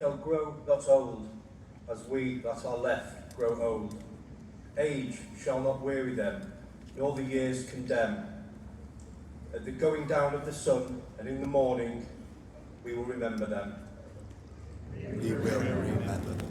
shall grow not old, as we that are left grow old. Age shall not weary them, nor the years condemn. At the going down of the sun and in the morning, we will remember them. We will remember them.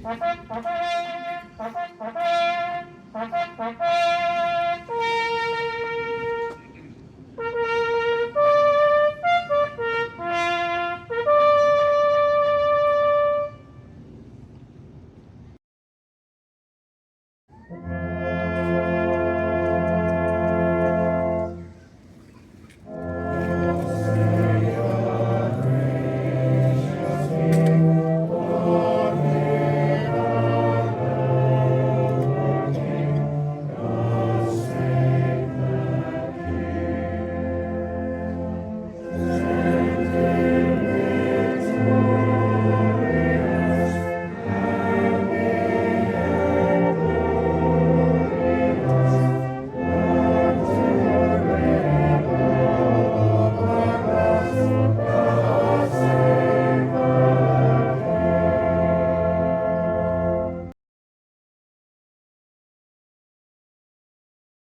Thank you.